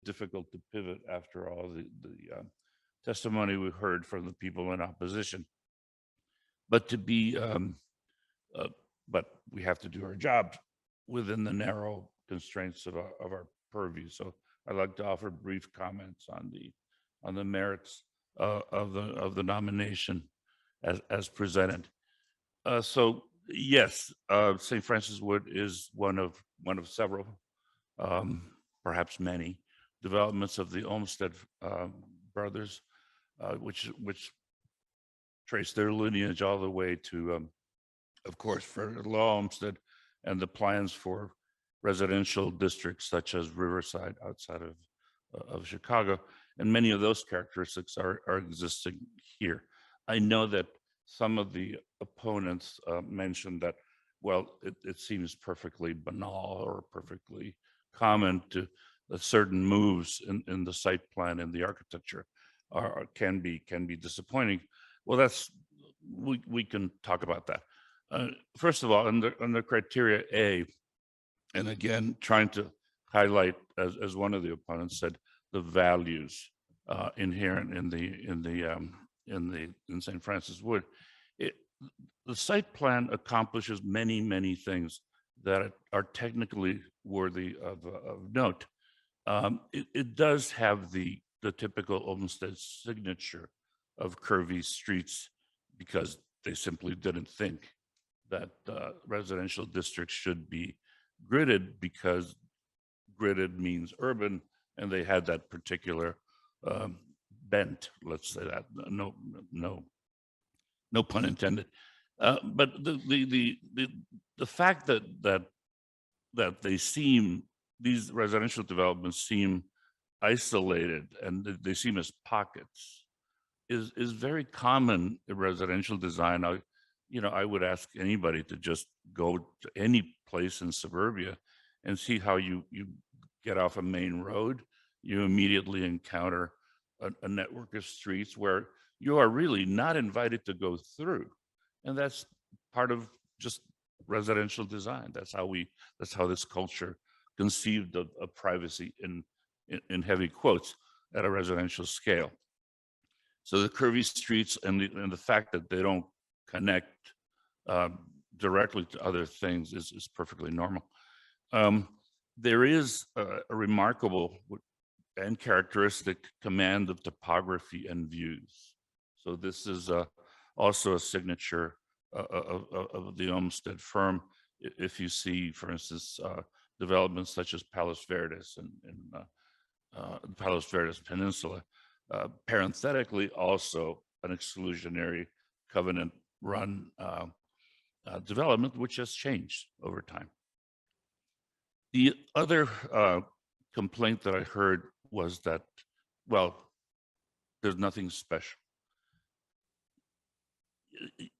difficult to pivot after all the testimony we heard from the people in opposition. But to be, uh, but we have to do our job within the narrow constraints of our purview. So I'd like to offer brief comments on the merits of the nomination as presented. So yes, St. Francis Wood is one of several, um, perhaps many, developments of the Olmsted brothers, which trace their lineage all the way to, of course, Frederick Law Olmsted and the plans for residential districts such as Riverside outside of Chicago. And many of those characteristics are existing here. I know that some of the opponents mentioned that, well, it seems perfectly banal or perfectly common to certain moves in the site plan and the architecture can be disappointing. Well, we can talk about that. First of all, under criteria A, and again, trying to highlight, as one of the opponents said, the values inherent in St. Francis Wood. The site plan accomplishes many things that are technically worthy of note. It does have the typical Olmsted signature of curvy streets because they simply didn't think that residential districts should be gridded because gridded means urban, and they had that particular bent. Let's say that. No pun intended. But the fact that these residential developments seem isolated and they seem as pockets is very common in residential design. I would ask anybody to just go to any place in suburbia and see how you get off a main road, you immediately encounter a network of streets where you are really not invited to go through. And that's part of just residential design. That's how this culture conceived of privacy in heavy quotes at a residential scale. So the curvy streets and the fact that they don't connect directly to other things is perfectly normal. There is a remarkable and characteristic command of topography and views. So this is also a signature of the Olmsted firm. If you see, for instance, developments such as Palos Verdes and Palos Verdes Peninsula, parenthetically also an exclusionary covenant run development, which has changed over time. The other complaint that I heard was that, well, there's nothing special.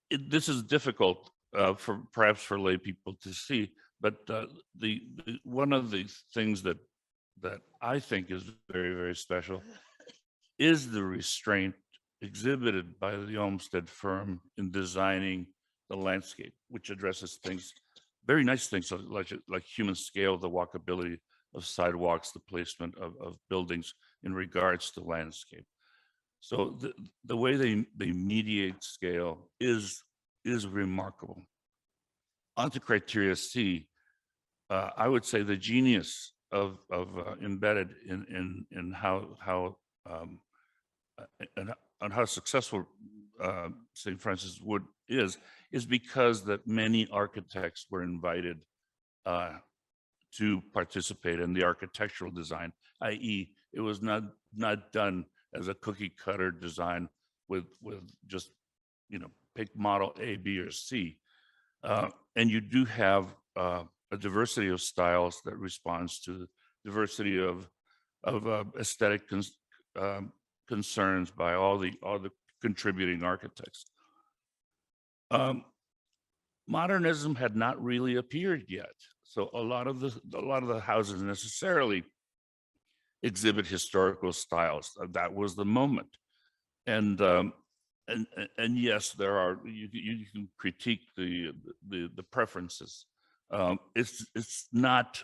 This is difficult for perhaps for lay people to see, but the one of the things that I think is very special is the restraint exhibited by the Olmsted firm in designing the landscape, which addresses things, very nice things like human scale, the walkability of sidewalks, the placement of buildings in regards to landscape. So the way they mediate scale is remarkable. Onto criteria C, I would say the genius of embedded in how and how successful St. Francis Wood is because that many architects were invited to participate in the architectural design, i.e., it was not done as a cookie cutter design with just pick model A, B, or C, and you do have a diversity of styles that responds to diversity of aesthetic concerns by all the contributing architects. Modernism had not really appeared yet, so a lot of the houses necessarily exhibit historical styles. That was the moment, and yes, there are you can critique the preferences. It's not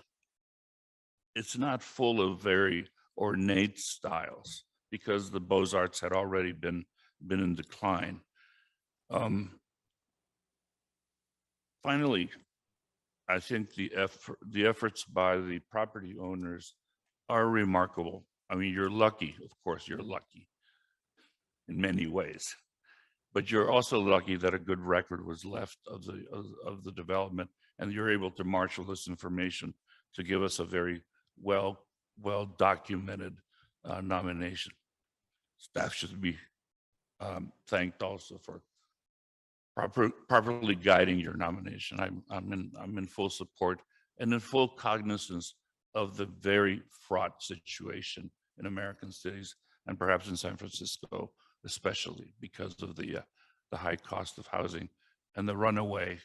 full of very ornate styles because the Beaux-Arts had already been in decline. Finally, I think the efforts by the property owners are remarkable. I mean, you're lucky, of course, you're lucky in many ways, but you're also lucky that a good record was left of the development, and you're able to marshal this information to give us a very well documented nomination. Staff should be thanked also for properly guiding your nomination. I'm in full support and in full cognizance of the very fraught situation in American cities, and perhaps in San Francisco, especially because of the high cost of housing and the runaway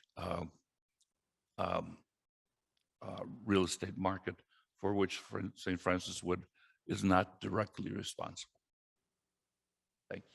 real estate market, for which St. Francis Wood is not directly responsible. Thank you.